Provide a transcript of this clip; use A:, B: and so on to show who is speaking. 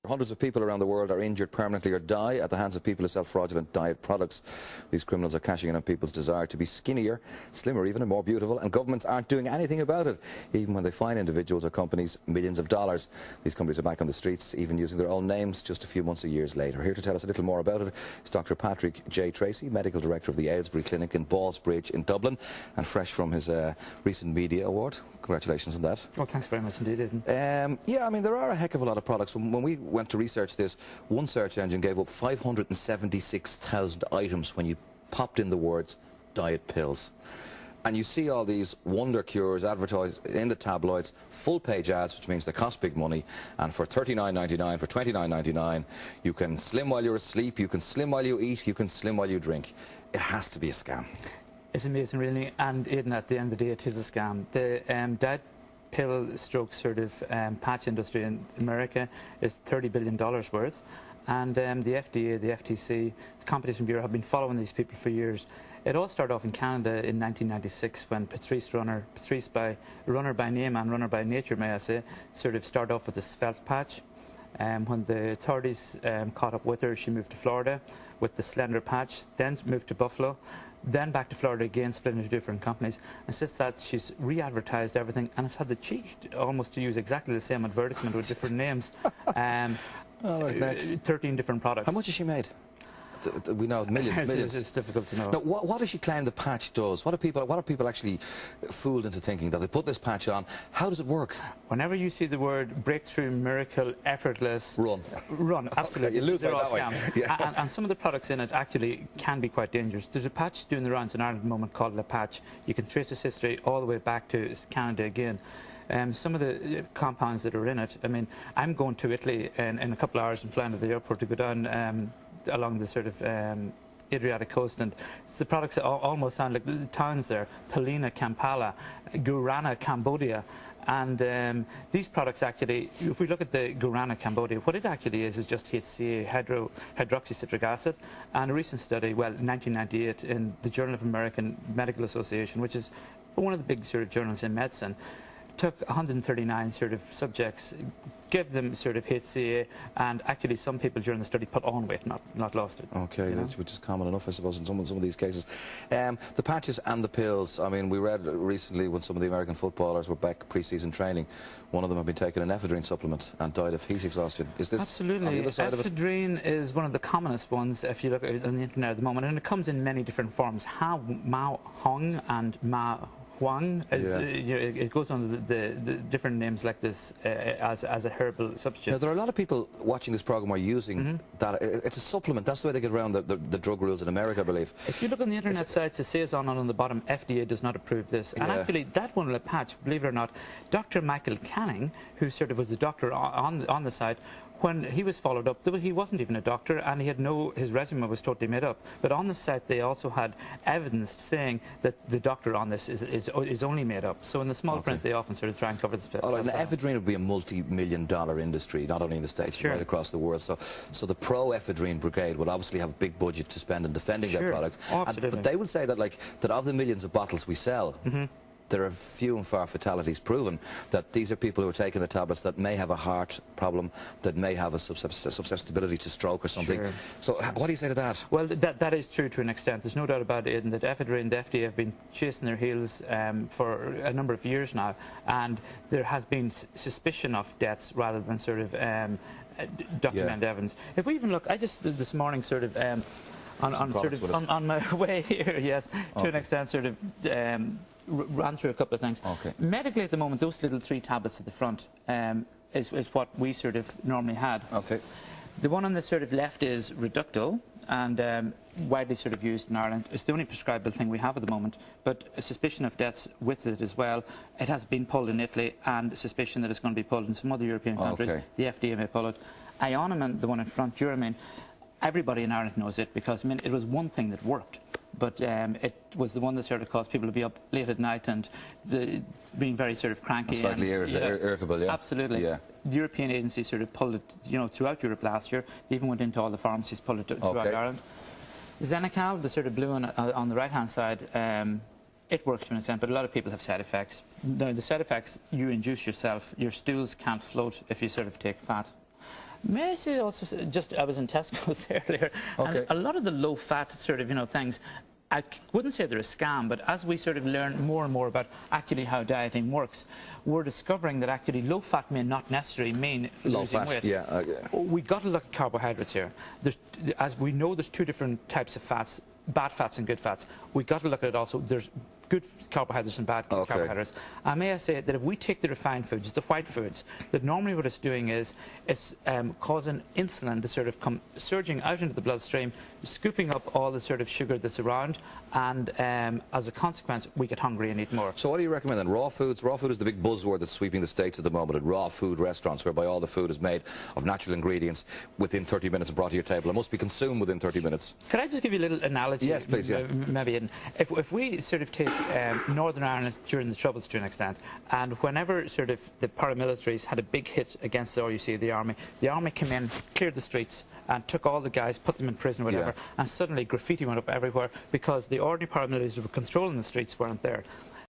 A: Hundreds of people around the world are injured permanently or die at the hands of people who sell fraudulent diet products. These criminals are cashing in on people's desire to be skinnier, slimmer even, and more beautiful, and governments aren't doing anything about it, even when they fine individuals or companies millions of dollars. These companies are back on the streets, even using their own names just a few months or years later. Here to tell us a little more about it is Dr Patrick J. Treacy, Medical Director of the Ailesbury Clinic in Ballsbridge in Dublin, and fresh from his recent media award. Congratulations on that.
B: Well, thanks very much indeed, Aidan.
A: Yeah, I mean, there are a heck of a lot of products. When we went to research this, one search engine gave up 576,000 items when you popped in the words diet pills. And you see all these wonder cures advertised in the tabloids, full-page ads, which means they cost big money. And for $39.99, for $29.99, you can slim while you're asleep, you can slim while you eat, you can slim while you drink. It has to be a scam.
B: It's amazing, really, and Aidan, at the end of the day, it is a scam. The diet pill stroke sort of patch industry in America is $30 billion worth, and the FDA, the FTC, the Competition Bureau have been following these people for years. It all started off in Canada in 1996 when Patrice, runner by name and runner by nature, may I say, sort of started off with the svelte patch. When the authorities caught up with her, she moved to Florida with the slender patch, then moved to Buffalo, then back to Florida again, split into different companies. And since that, she's re-advertised everything, and has had the cheek almost to use exactly the same advertisement with different names. 13 different products.
A: How much has she made? We know millions.
B: It's difficult to know.
A: Now, what does she claim the patch does? What are people actually fooled into thinking that they put this patch on? How does it work?
B: Whenever you see the word breakthrough, miracle, effortless, run, absolutely.
A: Okay, you lose
B: they're
A: by
B: all
A: that
B: scams.
A: way. Yeah.
B: And some of the products in it actually can be quite dangerous. There's a patch doing the rounds in Ireland at the moment called La Patch. You can trace its history all the way back to Canada again. Some of the compounds that are in it, I mean, I'm going to Italy in a couple of hours and flying to the airport to go down along the sort of Adriatic coast, and the products almost sound like the towns there: Polina, Kampala, Gurana, Cambodia. And these products actually, if we look at the Gurana, Cambodia, what it actually is just HCA, hydroxycitric acid. And a recent study, well, 1998, in the Journal of American Medical Association, which is one of the big sort of journals in medicine, took 139 sort of subjects, gave them sort of HCA, and actually some people during the study put on weight, not lost it.
A: Okay, you know? Which is common enough, I suppose, in some of these cases. The patches and the pills, I mean, we read recently when some of the American footballers were back pre-season training, one of them had been taking an ephedrine supplement and died of heat exhaustion. Is this
B: absolutely
A: on the other side of it?
B: Ephedrine is one of the commonest ones if you look at it on the internet at the moment, and it comes in many different forms. Ma Hong and Ma Huang, it goes under the different names like this as a herbal substitute.
A: Now, there are a lot of people watching this program who are using that. It's a supplement. That's the way they get around the drug rules in America, I believe.
B: If you look on the internet sites, it says on the bottom, FDA does not approve this. And actually, that one, La Patch, believe it or not, Dr. Michael Canning, who sort of was the doctor on the site, when he was followed up, he wasn't even a doctor, and he had his resume was totally made up. But on the site, they also had evidence saying that the doctor on this is only made up. So in the small print, they often sort of try and cover this.
A: And ephedrine would be a multi-million-dollar industry, not only in the States, but right across the world. So the pro-ephedrine brigade would obviously have a big budget to spend in defending their products. But they will say that, that of the millions of bottles we sell, there are few and far fatalities proven, that these are people who are taking the tablets that may have a heart problem, that may have a susceptibility to stroke or something. So what do you say to that?
B: Well, that is true to an extent. There's no doubt about it, that ephedrine, the FDA have been chasing their heels for a number of years now, and there has been suspicion of deaths rather than sort of documented evidence. If we even look, I just did this morning sort of on my way here, to an extent sort of ran through a couple of things. Medically at the moment, those little 3 tablets at the front is what we sort of normally had. The one on the sort of left is Reducto, and widely sort of used in Ireland. It's the only prescribable thing we have at the moment, but a suspicion of deaths with it as well. It has been pulled in Italy, and a suspicion that it's going to be pulled in some other European countries. The FDA may pull it. Ionoman, the one in front, Duramine, everybody in Ireland knows it, because I mean, it was one thing that worked. But it was the one that sort of caused people to be up late at night and being very sort of cranky.
A: Slightly irritable,
B: Absolutely. The European agency sort of pulled it, throughout Europe last year. They even went into all the pharmacies, pulled it throughout Ireland. Xenical, the sort of blue on the right-hand side, it works to an extent, but a lot of people have side effects. Now, the side effects, you induce yourself. Your stools can't float if you sort of take fat. May I say also, just I was in Tesco's earlier,
A: Okay.
B: and a lot of the low-fat sort of, things, I wouldn't say they're a scam, but as we sort of learn more and more about actually how dieting works, we're discovering that actually low-fat may not necessarily mean losing weight.
A: Yeah.
B: We've got to look at carbohydrates here. As we know, there's two different types of fats, bad fats and good fats. We've got to look at it also. There's good carbohydrates and bad carbohydrates. And may I say that if we take the refined foods, the white foods, that normally what it's doing is it's causing insulin to sort of come surging out into the bloodstream, scooping up all the sort of sugar that's around, and as a consequence, we get hungry and eat more.
A: So what do you recommend then? Raw foods? Raw food is the big buzzword that's sweeping the States at the moment, at raw food restaurants, whereby all the food is made of natural ingredients within 30 minutes and brought to your table. It must be consumed within 30 minutes.
B: Could I just give you a little analogy?
A: Yes, please, yeah.
B: Maybe if we sort of take Northern Ireland during the Troubles to an extent, and whenever sort of the paramilitaries had a big hit against the RUC, the army came in, cleared the streets, and took all the guys, put them in prison or whatever, and suddenly graffiti went up everywhere because the ordinary paramilitaries who were controlling the streets weren't there.